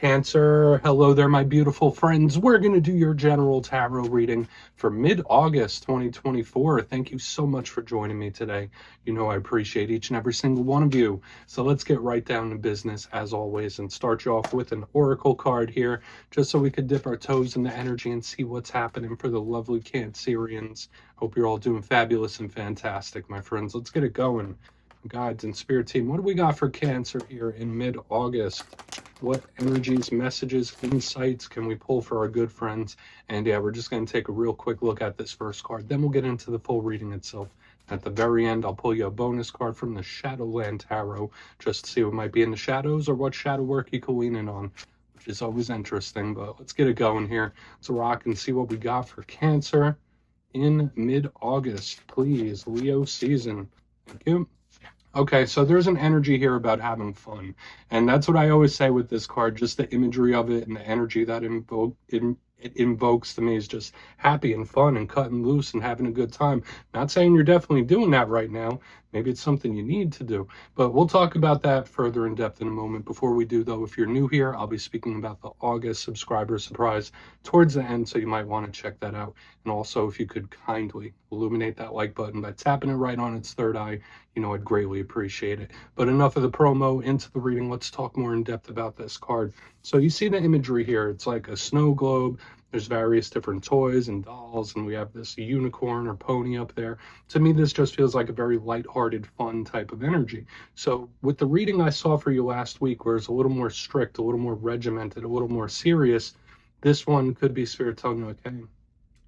Cancer, hello there, my beautiful friends. We're going to do your general tarot reading for mid-August 2024. Thank you so much for joining me today. You know I appreciate each and every single one of you. So let's get right down to business as always and start you off with an oracle card here, just so we could dip our toes in the energy and see what's happening for the lovely Cancerians. Hope you're all doing fabulous and fantastic, my friends. Let's get it going. Guides and spirit team, what do we got for Cancer here in mid-August? What energies, messages, insights can we pull for our good friends? And yeah, we're just going to take a real quick look at this first card. Then we'll get into the full reading itself. At the very end, I'll pull you a bonus card from the Shadowland Tarot, just to see what might be in the shadows or what shadow work you can lean in on, which is always interesting. But let's get it going here. Let's rock and see what we got for Cancer in mid-August. Please, Leo season. Thank you. Okay, so there's an energy here about having fun. And that's what I always say with this card, just the imagery of it and the energy that it invokes to me is just happy and fun and cutting loose and having a good time. Not saying you're definitely doing that right now. Maybe it's something you need to do. But we'll talk about that further in depth in a moment. Before we do, though, if you're new here, I'll be speaking about the August subscriber surprise towards the end, so you might want to check that out. And also, if you could kindly illuminate that like button by tapping it right on its third eye, you know, I'd greatly appreciate it. But enough of the promo, into the reading. Let's talk more in depth about this card. So you see the imagery here. It's like a snow globe. There's various different toys and dolls, and we have this unicorn or pony up there. To me, this just feels like a very lighthearted, fun type of energy. So with the reading I saw for you last week, where it's a little more strict, a little more regimented, a little more serious, this one could be Spirit telling you, okay,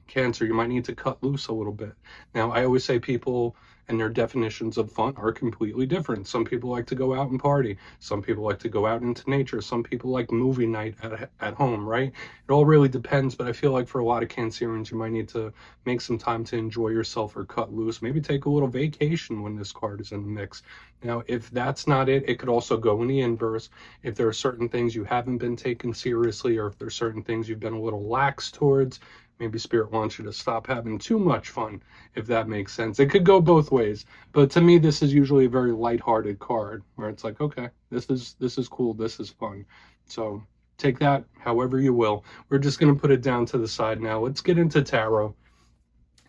Cancer, you might need to cut loose a little bit. Now, I always say people and their definitions of fun are completely different. Some people like to go out and party. Some people like to go out into nature. Some people like movie night at home, right? It all really depends, but I feel like for a lot of Cancerians, you might need to make some time to enjoy yourself or cut loose. Maybe take a little vacation when this card is in the mix. Now, if that's not it, it could also go in the inverse. If there are certain things you haven't been taken seriously, or if there's certain things you've been a little lax towards, maybe Spirit wants you to stop having too much fun, if that makes sense. It could go both ways, but to me, this is usually a very lighthearted card, where it's like, okay, this is cool, this is fun. So take that however you will. We're just going to put it down to the side now. Let's get into tarot.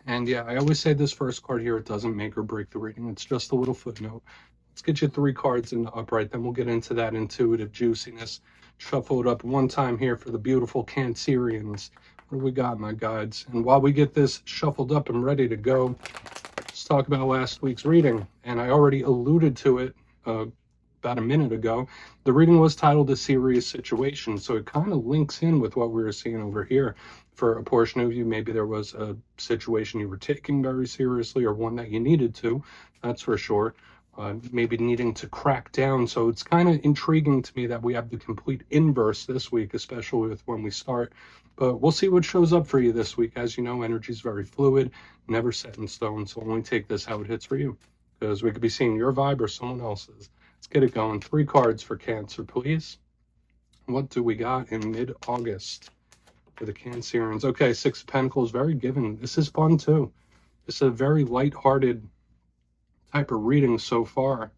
And yeah, I always say this first card here, it doesn't make or break the reading. It's just a little footnote. Let's get you 3 cards in the upright, then we'll get into that intuitive juiciness. Shuffle it up one time here for the beautiful Cancerians. What do we got, my guides? And while we get this shuffled up and ready to go, let's talk about last week's reading. And I already alluded to it about a minute ago. The reading was titled A Serious Situation, so it kind of links in with what we were seeing over here. For a portion of you, maybe there was a situation you were taking very seriously, or one that you needed to, that's for sure. Maybe needing to crack down. So it's kind of intriguing to me that we have the complete inverse this week, especially with when we start. But we'll see what shows up for you this week. As you know, energy is very fluid, never set in stone. So only take this how it hits for you, because we could be seeing your vibe or someone else's. Let's get it going. 3 cards for Cancer, please. What do we got in mid-August for the Cancerians? Okay, 6 of Pentacles, very giving. This is fun too. It's a very lighthearted type of reading so far.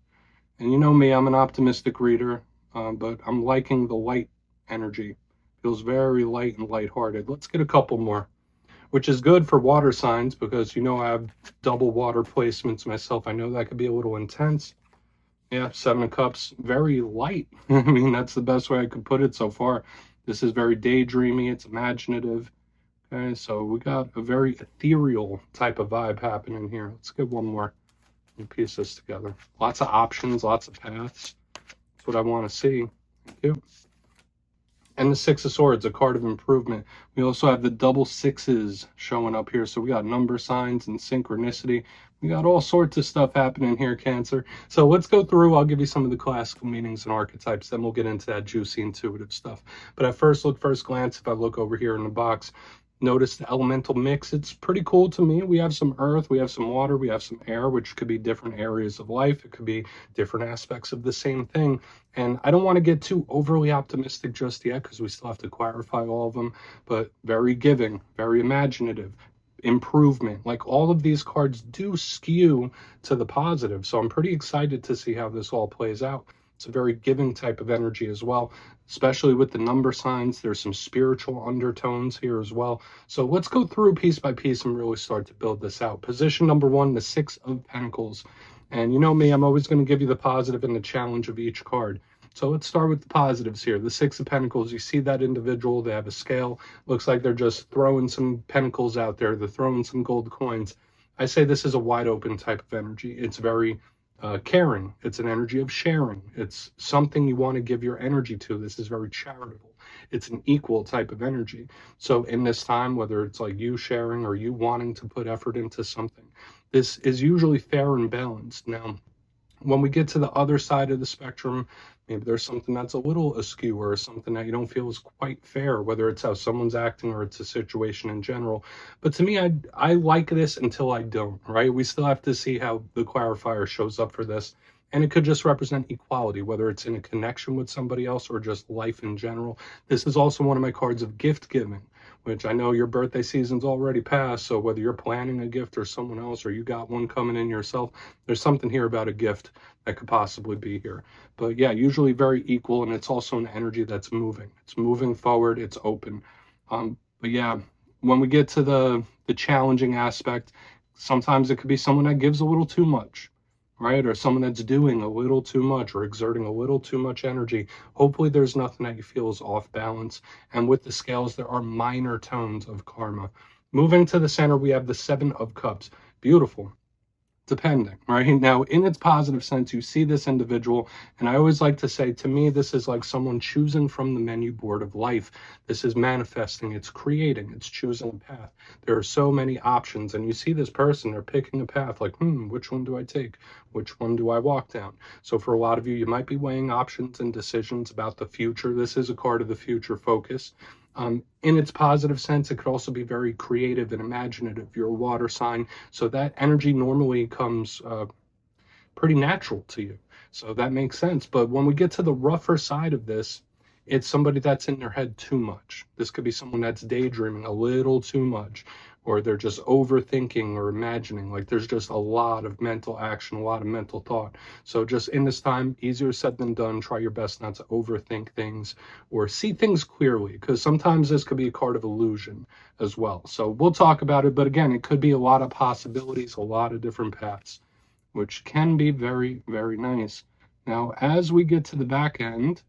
And you know me, I'm an optimistic reader, but I'm liking the light energy. Feels very light and lighthearted. Let's get a couple more, which is good for water signs, because you know I have double water placements myself. I know that could be a little intense. Yeah, 7 of Cups, very light. I mean, that's the best way I could put it so far. This is very daydreamy, it's imaginative. Okay, so we got a very ethereal type of vibe happening here. Let's get one more and piece this together. Lots of options, lots of paths. That's what I want to see. Thank you. And the 6 of Swords, a card of improvement. We also have the double 6s showing up here. So we got number signs and synchronicity. We got all sorts of stuff happening here, Cancer. So let's go through. I'll give you some of the classical meanings and archetypes. Then we'll get into that juicy intuitive stuff. But at first glance, if I look over here in the box, notice the elemental mix. It's pretty cool to me. We have some earth, we have some water, we have some air, which could be different areas of life. It could be different aspects of the same thing. And I don't want to get too overly optimistic just yet, because we still have to clarify all of them, but very giving, very imaginative, improvement. Like, all of these cards do skew to the positive. So I'm pretty excited to see how this all plays out. It's a very giving type of energy as well, especially with the number signs. There's some spiritual undertones here as well. So let's go through piece by piece and really start to build this out. Position number 1, the 6 of Pentacles. And you know me, I'm always going to give you the positive and the challenge of each card. So let's start with the positives here. The 6 of Pentacles, you see that individual, they have a scale. Looks like they're just throwing some pentacles out there. They're throwing some gold coins. I say this is a wide open type of energy. It's very caring. It's an energy of sharing. It's something you want to give your energy to. This is very charitable. It's an equal type of energy. So in this time, whether it's like you sharing or you wanting to put effort into something, this is usually fair and balanced. Now, when we get to the other side of the spectrum, maybe there's something that's a little askew or something that you don't feel is quite fair, whether it's how someone's acting or it's a situation in general. But to me, I like this until I don't, right? We still have to see how the clarifier shows up for this. And it could just represent equality, whether it's in a connection with somebody else or just life in general. This is also one of my cards of gift giving, which I know your birthday season's already passed. So whether you're planning a gift or someone else, or you got one coming in yourself, there's something here about a gift that could possibly be here. But yeah, usually very equal. And it's also an energy that's moving. It's moving forward. It's open. But yeah, when we get to the challenging aspect, sometimes it could be someone that gives a little too much, right? Or someone that's doing a little too much or exerting a little too much energy. Hopefully there's nothing that you feel is off balance. And with the scales, there are minor tones of karma. Moving to the center, we have the 7 of Cups. Beautiful. Depending, right? Now, in its positive sense, you see this individual, and I always like to say, to me, this is like someone choosing from the menu board of life. This is manifesting, it's creating, it's choosing a path. There are so many options, and you see this person, they're picking a path like, which one do I take? Which one do I walk down? So for a lot of you, you might be weighing options and decisions about the future. This is a card of the future focus. In its positive sense, it could also be very creative and imaginative. You're a water sign, so that energy normally comes pretty natural to you. So that makes sense. But when we get to the rougher side of this, it's somebody that's in their head too much. This could be someone that's daydreaming a little too much, or they're just overthinking or imagining. Like there's just a lot of mental action, a lot of mental thought. So just in this time, easier said than done. Try your best not to overthink things or see things clearly, because sometimes this could be a card of illusion as well. So we'll talk about it. But again, it could be a lot of possibilities, a lot of different paths, which can be very, very nice. Now, as we get to the back end,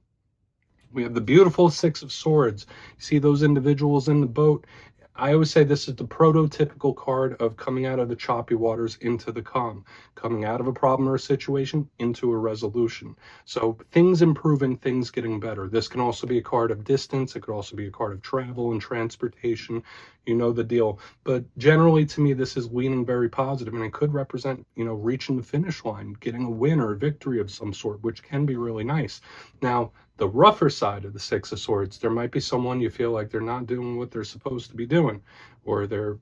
we have the beautiful 6 of Swords. You see those individuals in the boat. I always say this is the prototypical card of coming out of the choppy waters into the calm, coming out of a problem or a situation into a resolution. So things improving, things getting better. This can also be a card of distance. It could also be a card of travel and transportation. You know the deal. But generally, to me, this is leaning very positive, and it could represent, reaching the finish line, getting a win or a victory of some sort, which can be really nice. Now, the rougher side of the 6 of Swords, there might be someone you feel like they're not doing what they're supposed to be doing, or they're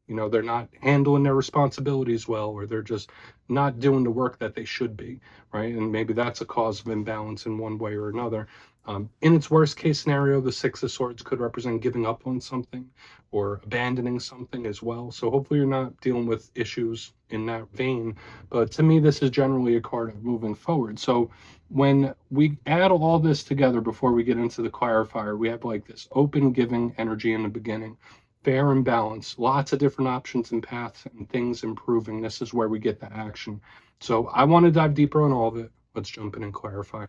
they're not handling their responsibilities well, or they're just not doing the work that they should be, right? And maybe that's a cause of imbalance in one way or another. In its worst case scenario, the 6 of Swords could represent giving up on something or abandoning something as well. So hopefully you're not dealing with issues in that vein. But to me, this is generally a card of moving forward. So when we add all this together before we get into the clarifier, we have like this open giving energy in the beginning, fair and balanced, lots of different options and paths and things improving. This is where we get the action. So I want to dive deeper on all of it. Let's jump in and clarify.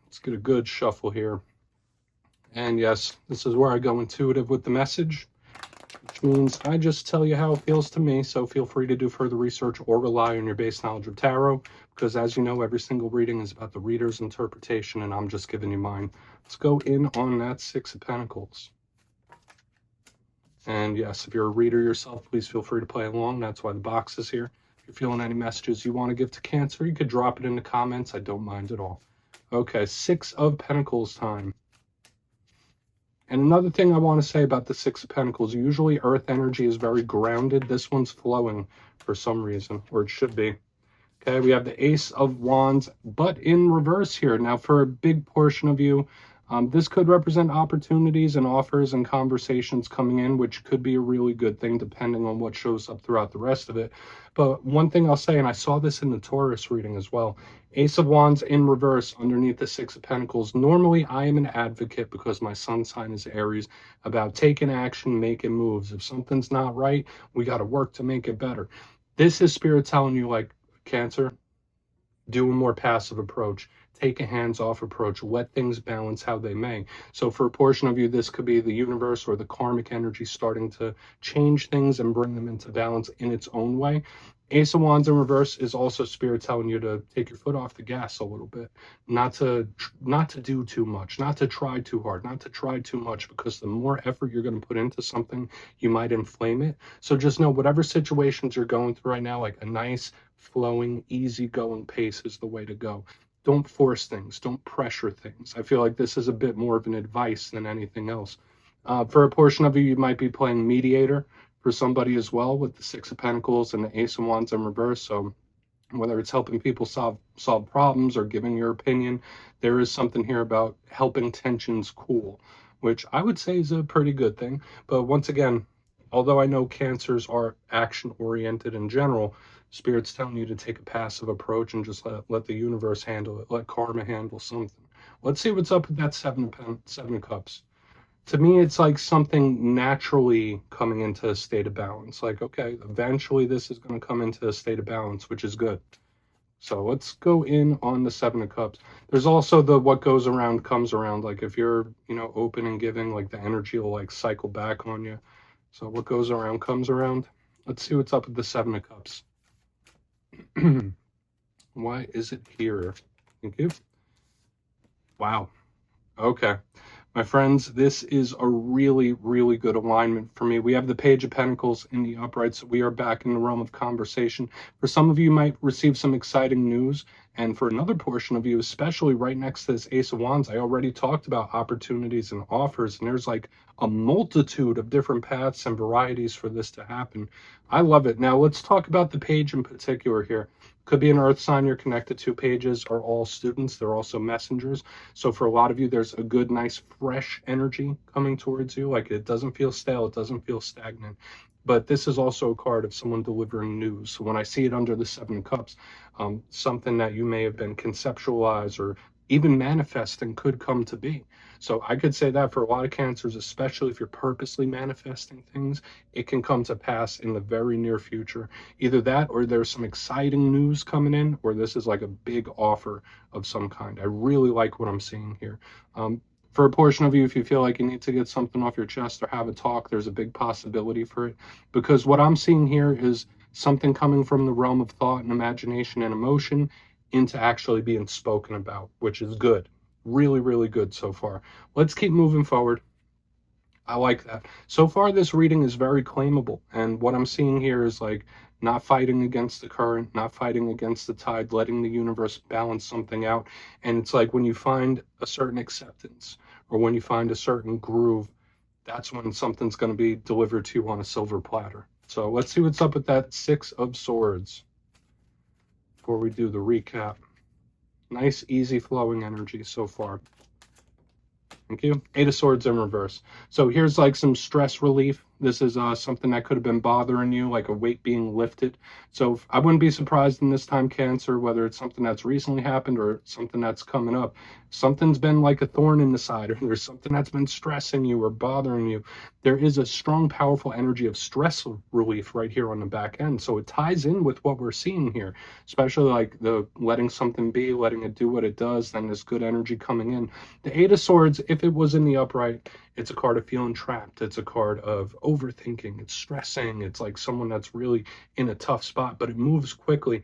Let's get a good shuffle here. And yes, this is where I go intuitive with the message, which means I just tell you how it feels to me. So feel free to do further research or rely on your base knowledge of tarot, because as you know, every single reading is about the reader's interpretation, and I'm just giving you mine. Let's go in on that 6 of Pentacles. And yes, if you're a reader yourself, please feel free to play along. That's why the box is here. If you're feeling any messages you want to give to Cancer, you could drop it in the comments. I don't mind at all. Okay, 6 of Pentacles time. And another thing I want to say about the 6 of Pentacles, usually earth energy is very grounded. This one's flowing for some reason, or it should be. Okay, we have the Ace of Wands, but in reverse here. Now, for a big portion of you, This could represent opportunities and offers and conversations coming in, which could be a really good thing depending on what shows up throughout the rest of it. But one thing I'll say, and I saw this in the Taurus reading as well, Ace of Wands in reverse underneath the Six of Pentacles. Normally, I am an advocate because my sun sign is Aries about taking action, making moves. If something's not right, we got to work to make it better. This is Spirit telling you, like, Cancer, do a more passive approach. Take a hands-off approach. Let things balance how they may. So for a portion of you, this could be the universe or the karmic energy starting to change things and bring them into balance in its own way. Ace of Wands in reverse is also Spirit telling you to take your foot off the gas a little bit, not to do too much, not to try too hard, not to try too much, because the more effort you're going to put into something, you might inflame it. So just know whatever situations you're going through right now, like a nice flowing, easygoing pace is the way to go. Don't force things. Don't pressure things. I feel like this is a bit more of an advice than anything else. For a portion of you, you might be playing mediator for somebody as well with the Six of Pentacles and the Ace of Wands in reverse. So whether it's helping people solve problems or giving your opinion, there is something here about helping tensions cool, which I would say is a pretty good thing. But once again, although I know Cancers are action-oriented in general, Spirit's telling you to take a passive approach and just let the universe handle it. Let karma handle something. Let's see what's up with that Seven of Cups. To me, it's like something naturally coming into a state of balance. Like, okay, eventually this is going to come into a state of balance, which is good. So let's go in on the Seven of Cups. There's also the what goes around comes around. Like if you're, open and giving, like the energy will like cycle back on you. So what goes around comes around. Let's see what's up with the Seven of Cups. Why is it here? Thank you. Wow. Okay. My friends, this is a really, really good alignment for me. We have the Page of Pentacles in the upright, so we are back in the realm of conversation. For some of you, you might receive some exciting news, and for another portion of you, especially right next to this Ace of Wands, I already talked about opportunities and offers, and there's like a multitude of different paths and varieties for this to happen. I love it. Now, let's talk about the Page in particular here. Could be an earth sign you're connected to. Pages are all students. They're also messengers. So for a lot of you, there's a good, nice, fresh energy coming towards you. Like it doesn't feel stale. It doesn't feel stagnant. But this is also a card of someone delivering news. So when I see it under the Seven of Cups, something that you may have been conceptualized or even manifesting could come to be. So I could say that for a lot of Cancers, especially if you're purposely manifesting things, it can come to pass in the very near future. Either that or there's some exciting news coming in, or this is like a big offer of some kind. I really like what I'm seeing here. For a portion of you, if you feel like you need to get something off your chest or have a talk, there's a big possibility for it. Because what I'm seeing here is something coming from the realm of thought and imagination and emotion into actually being spoken about, which is good. Really, really good so far. Let's keep moving forward. I like that. So far, this reading is very claimable. And what I'm seeing here is like not fighting against the current, not fighting against the tide, letting the universe balance something out. And it's like when you find a certain acceptance or when you find a certain groove, that's when something's going to be delivered to you on a silver platter. So let's see what's up with that Six of Swords before we do the recap. Nice, easy flowing energy so far. Thank you. Eight of Swords in reverse. So here's like some stress relief. This is something that could have been bothering you, like a weight being lifted. So I wouldn't be surprised in this time, Cancer, whether it's something that's recently happened or something that's coming up. Something's been like a thorn in the side, or there's something that's been stressing you or bothering you. There is a strong, powerful energy of stress relief right here on the back end. So it ties in with what we're seeing here, especially like the letting something be, letting it do what it does, then this good energy coming in. The Eight of Swords, if it was in the upright, it's a card of feeling trapped. It's a card of overthinking. It's stressing. It's like someone that's really in a tough spot, but it moves quickly.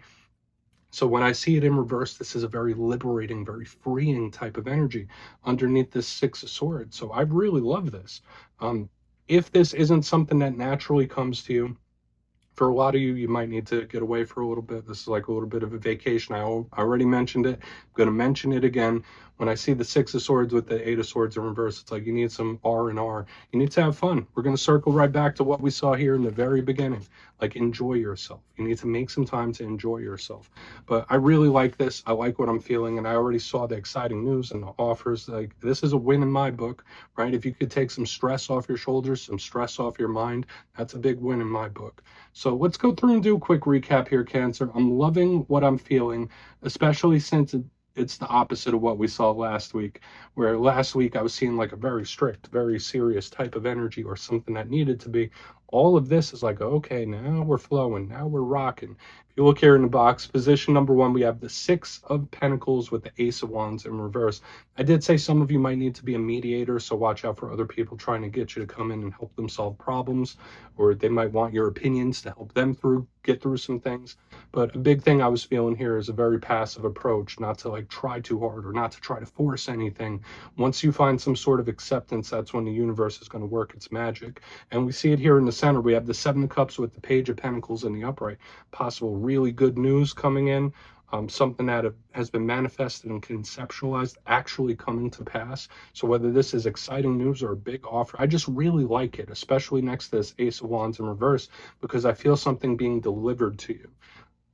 So when I see it in reverse, this is a very liberating, very freeing type of energy underneath this Six of Swords. So I really love this. If this isn't something that naturally comes to you, for a lot of you, you might need to get away for a little bit. This is like a little bit of a vacation. I already mentioned it. I'm going to mention it again. When I see the Six of Swords with the Eight of Swords in reverse, it's like you need some R&R. You need to have fun. We're going to circle right back to what we saw here in the very beginning. Like, enjoy yourself. You need to make some time to enjoy yourself. But I really like this. I like what I'm feeling, and I already saw the exciting news and the offers. Like, this is a win in my book, right? If you could take some stress off your shoulders, some stress off your mind, that's a big win in my book. So let's go through and do a quick recap here, Cancer. I'm loving what I'm feeling, especially since it's the opposite of what we saw last week, where last week I was seeing like a very strict, very serious type of energy or something that needed to be. All of this is like, okay, now we're flowing, now we're rocking. If you look here in the box, position number 1, we have the Six of Pentacles with the Ace of Wands in reverse. I did say some of you might need to be a mediator, so watch out for other people trying to get you to come in and help them solve problems, or they might want your opinions to help them get through some things. But a big thing I was feeling here is a very passive approach, not to like try too hard or not to try to force anything. Once you find some sort of acceptance, that's when the universe is going to work its magic. And we see it here in the center. We have the Seven of Cups with the Page of Pentacles in the upright. Possible really good news coming in. Something that has been manifested and conceptualized actually coming to pass. So whether this is exciting news or a big offer, I just really like it, especially next to this Ace of Wands in reverse, because I feel something being delivered to you.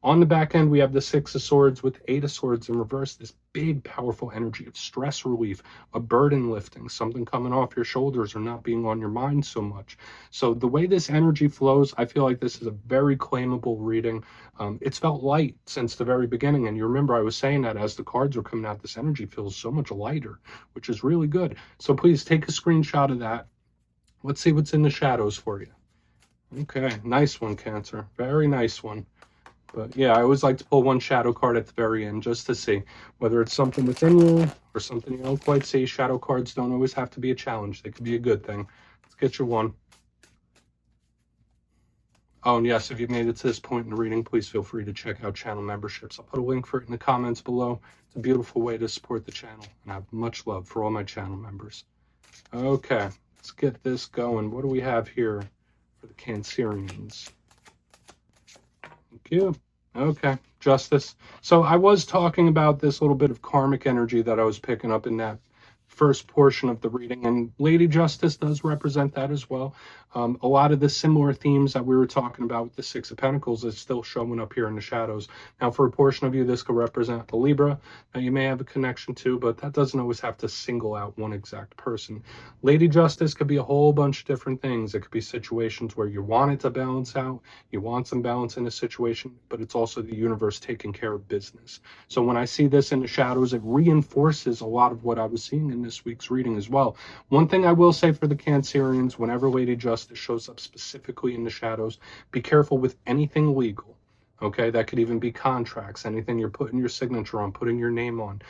On the back end, we have the Six of Swords with Eight of Swords in reverse, this big, powerful energy of stress relief, a burden lifting, something coming off your shoulders or not being on your mind so much. So the way this energy flows, I feel like this is a very claimable reading. It's felt light since the very beginning. And you remember I was saying that as the cards were coming out, this energy feels so much lighter, which is really good. So please take a screenshot of that. Let's see what's in the shadows for you. Okay, nice one, Cancer. Very nice one. But yeah, I always like to pull one shadow card at the very end just to see whether it's something within you or something you don't quite see. Shadow cards don't always have to be a challenge. They could be a good thing. Let's get your one. Oh, and yes, if you've made it to this point in the reading, please feel free to check out channel memberships. I'll put a link for it in the comments below. It's a beautiful way to support the channel, and I have much love for all my channel members. Okay, let's get this going. What do we have here for the Cancerians? Thank you. Okay, Justice. So I was talking about this little bit of karmic energy that I was picking up in that first portion of the reading, and Lady Justice does represent that as well. A lot of the similar themes that we were talking about with the Six of Pentacles is still showing up here in the shadows. Now, for a portion of you, this could represent a Libra that you may have a connection to, but that doesn't always have to single out one exact person. Lady Justice could be a whole bunch of different things. It could be situations where you want it to balance out, you want some balance in a situation, but it's also the universe taking care of business. So when I see this in the shadows, it reinforces a lot of what I was seeing in this week's reading as well. One thing I will say for the Cancerians, whenever Lady Justice shows up specifically in the shadows, be careful with anything legal. Okay, that could even be contracts, anything you're putting your signature on, putting your name on.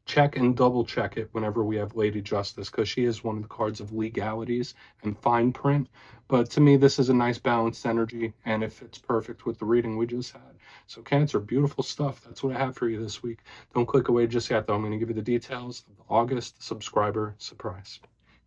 Check and double check it whenever we have Lady Justice, because she is one of the cards of legalities and fine print. But to me, this is a nice balanced energy, and it fits perfect with the reading we just had. So Cancer, beautiful stuff. That's what I have for you this week. Don't click away just yet, though. I'm going to give you the details of the August subscriber surprise.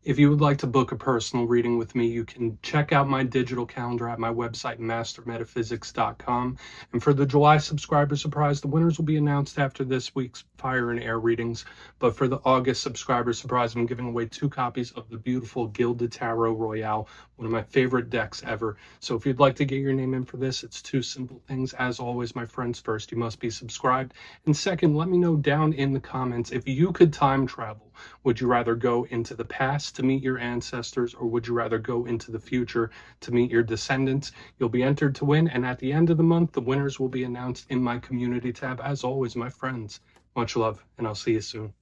If you would like to book a personal reading with me, you can check out my digital calendar at my website, mastermetaphysics.com. And for the July subscriber surprise, the winners will be announced after this week's Fire and Air readings. But for the August subscriber surprise, I'm giving away 2 copies of the beautiful Gilded Tarot Royale, one of my favorite decks ever. So if you'd like to get your name in for this, it's 2 simple things. As always, my friends, first, you must be subscribed. And second, let me know down in the comments, if you could time travel, would you rather go into the past to meet your ancestors, or would you rather go into the future to meet your descendants? You'll be entered to win, and at the end of the month, the winners will be announced in my community tab. As always, my friends, much love, and I'll see you soon.